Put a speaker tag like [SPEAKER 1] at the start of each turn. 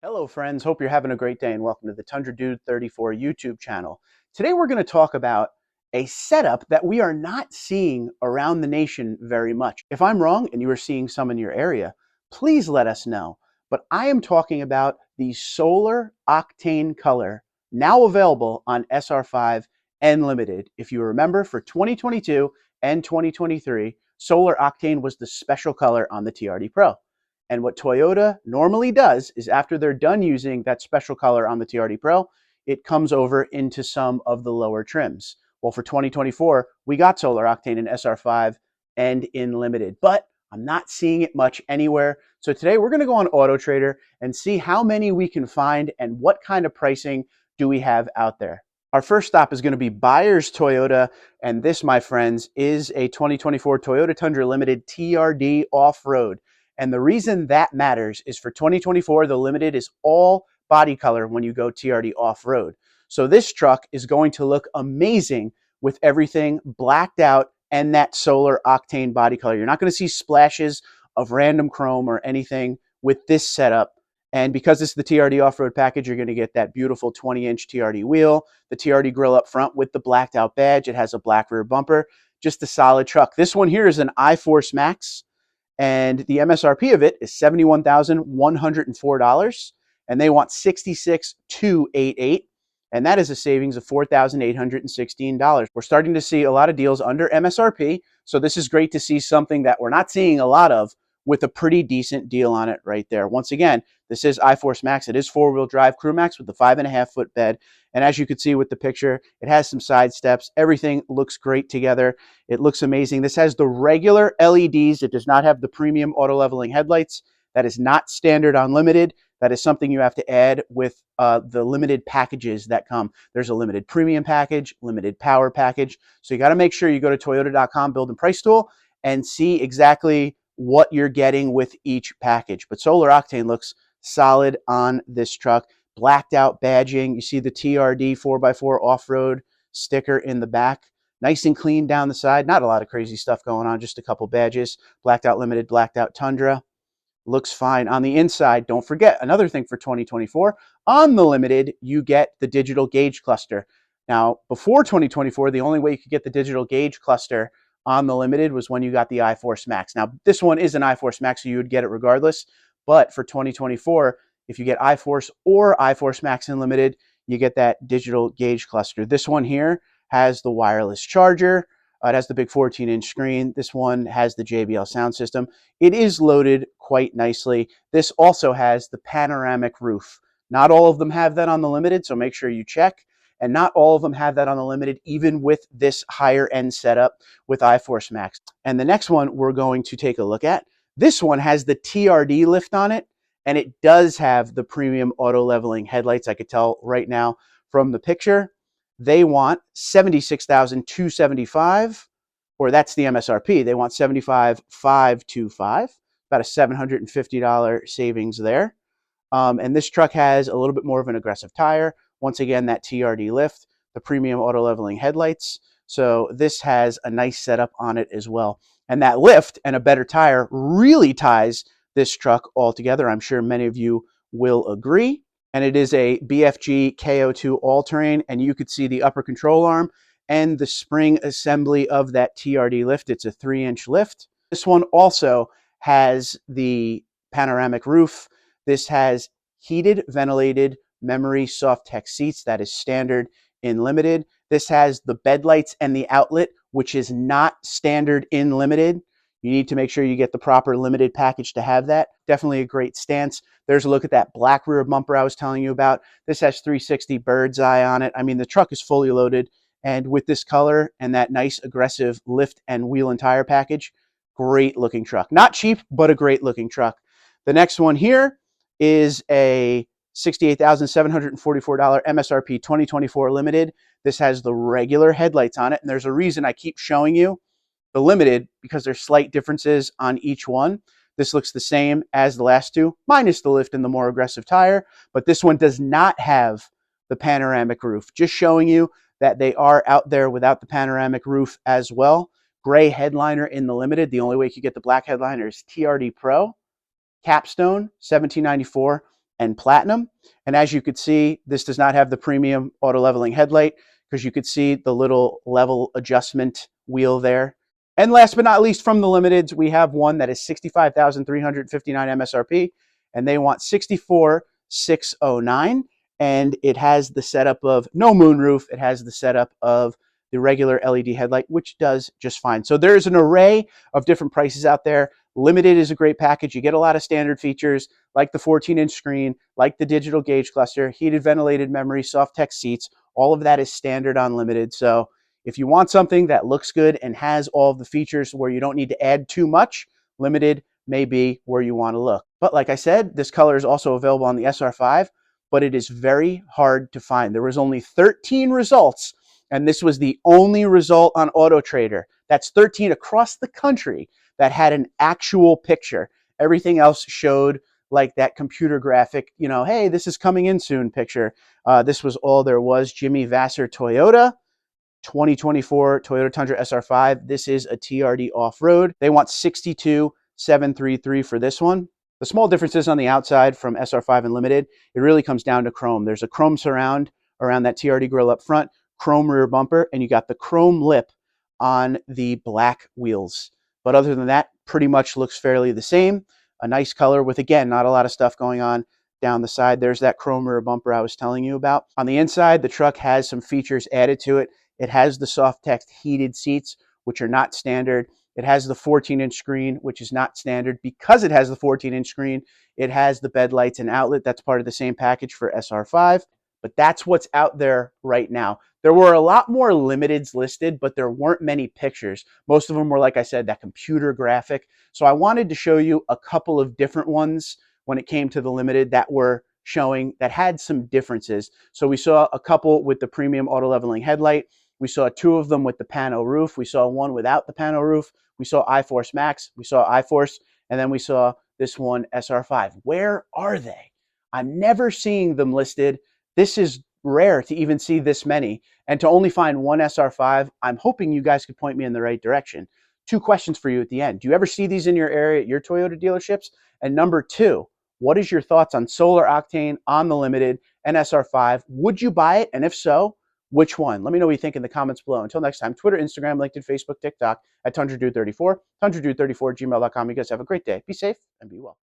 [SPEAKER 1] Hello friends, hope you're having a great day and welcome to the Tundra Dude 34 YouTube channel. Today we're going to talk about a setup that we are not seeing around the nation very much. If I'm wrong and you are seeing some in your area, please let us know. But I am talking about the Solar Octane color now available on SR5 and Limited. If you remember, for 2022 and 2023, Solar Octane was the special color on the TRD Pro. And what Toyota normally does is after they're done using that special color on the TRD Pro, it comes over into some of the lower trims. Well, for 2024, we got Solar Octane in SR5 and in Limited, but I'm not seeing it much anywhere. So today we're going to go on Auto Trader and see how many we can find and what kind of pricing do we have out there. Our first stop is going to be Buyers Toyota, and this, my friends, is a 2024 Toyota Tundra Limited TRD Off-Road. And the reason that matters is for 2024, the Limited is all body color when you go TRD off-road. So this truck is going to look amazing with everything blacked out and that Solar Octane body color. You're not going to see splashes of random chrome or anything with this setup. And because it's the TRD off-road package, you're going to get that beautiful 20-inch TRD wheel, the TRD grill up front with the blacked out badge. It has a black rear bumper, just a solid truck. This one here is an iForce Max. And the MSRP of it is $71,104, and they want $66,288, and that is a savings of $4,816. We're starting to see a lot of deals under MSRP, so this is great to see something that we're not seeing a lot of with a pretty decent deal on it right there. Once again, this is iForce Max. It is four-wheel drive Crew Max with the 5.5-foot bed, and as you can see with the picture, it has some side steps. Everything looks great together. It looks amazing. This has the regular LEDs. It does not have the premium auto leveling headlights. That is not standard on Limited. That is something you have to add with the Limited packages that come. There's a Limited Premium package, Limited Power package. So you got to make sure you go to toyota.com, build and price tool, and see exactly what you're getting with each package. But Solar Octane looks solid on this truck. Blacked out badging. You see the TRD 4x4 off-road sticker in the back. Nice and clean down the side. Not a lot of crazy stuff going on, just a couple badges. Blacked out Limited, blacked out Tundra. Looks fine. On the inside, don't forget, another thing for 2024, on the Limited, you get the digital gauge cluster. Now, before 2024, the only way you could get the digital gauge cluster on the Limited was when you got the iForce Max. Now, this one is an iForce Max, so you would get it regardless. But for 2024, if you get iForce or iForce Max in Limited, you get that digital gauge cluster. This one here has the wireless charger. It has the big 14-inch screen. This one has the JBL sound system. It is loaded quite nicely. This also has the panoramic roof. Not all of them have that on the Limited, so make sure you check. And not all of them have that on the Limited, even with this higher end setup with iForce Max. And the next one we're going to take a look at, this one has the TRD lift on it, and it does have the premium auto leveling headlights. I could tell right now from the picture. They want $76,275, or that's the MSRP. They want $75,525, about a $750 savings there. And this truck has a little bit more of an aggressive tire. Once again, that TRD lift, the premium auto leveling headlights. So this has a nice setup on it as well. And that lift and a better tire really ties this truck all together. I'm sure many of you will agree. And it is a BFG KO2 all-terrain, and you could see the upper control arm and the spring assembly of that TRD lift. It's a 3-inch lift. This one also has the panoramic roof. This has heated, ventilated, memory soft-tech seats. That is standard in Limited. This has the bed lights and the outlet, which is not standard in Limited. You need to make sure you get the proper Limited package to have that. Definitely a great stance. There's a look at that black rear bumper I was telling you about. This has 360 bird's eye on it. I mean, the truck is fully loaded. And with this color and that nice aggressive lift and wheel and tire package, great looking truck. Not cheap, but a great looking truck. The next one here is a $68,744 MSRP 2024 Limited. This has the regular headlights on it. And there's a reason I keep showing you the Limited, because there's slight differences on each one. This looks the same as the last two, minus the lift and the more aggressive tire, but this one does not have the panoramic roof. Just showing you that they are out there without the panoramic roof as well. Gray headliner in the Limited. The only way you could get the black headliner is TRD Pro. Capstone, $1,794. and platinum. And as you could see, this does not have the premium auto leveling headlight because you could see the little level adjustment wheel there. And last but not least, from the Limiteds, we have one that is $65,359 MSRP, and they want $64,609. And it has the setup of no moonroof. It has the setup of the regular LED headlight, which does just fine. So there's an array of different prices out there. Limited is a great package. You get a lot of standard features like the 14-inch screen, like the digital gauge cluster, heated ventilated memory, soft text seats. All of that is standard on Limited. So if you want something that looks good and has all of the features where you don't need to add too much, Limited may be where you want to look. But like I said, this color is also available on the SR5, but it is very hard to find. There was only 13 results, and this was the only result on Auto Trader. That's 13 across the country that had an actual picture. Everything else showed like that computer graphic, you know, hey, this is coming in soon picture. This was all there was. Jimmy Vasser Toyota, 2024 Toyota Tundra SR5. This is a TRD off-road. They want 62,733 for this one. The small differences on the outside from SR5 and Limited, it really comes down to chrome. There's a chrome surround around that TRD grille up front, chrome rear bumper, and you got the chrome lip on the black wheels. But other than that, pretty much looks fairly the same. A nice color with, again, not a lot of stuff going on down the side. There's that chrome rear bumper I was telling you about. On the inside, the truck has some features added to it. It has the soft text heated seats, which are not standard. It has the 14-inch screen, which is not standard. Because it has the 14-inch screen, it has the bed lights and outlet. That's part of the same package for SR5. But that's what's out there right now. There were a lot more limiteds listed, but there weren't many pictures. Most of them were, like I said, that computer graphic. So I wanted to show you a couple of different ones when it came to the limited that were showing that had some differences. So we saw a couple with the premium auto leveling headlight. We saw two of them with the pano roof. We saw one without the pano roof. We saw iForce Max. We saw iForce. And then we saw this one, SR5. Where are they? I'm never seeing them listed. This is rare to even see this many. And to only find one SR5, I'm hoping you guys could point me in the right direction. Two questions for you at the end. Do you ever see these in your area at your Toyota dealerships? And number two, what is your thoughts on Solar Octane, on the Limited, and SR5? Would you buy it? And if so, which one? Let me know what you think in the comments below. Until next time, Twitter, Instagram, LinkedIn, Facebook, TikTok at TundraDude34, TundraDude34 gmail.com. You guys have a great day. Be safe and be well.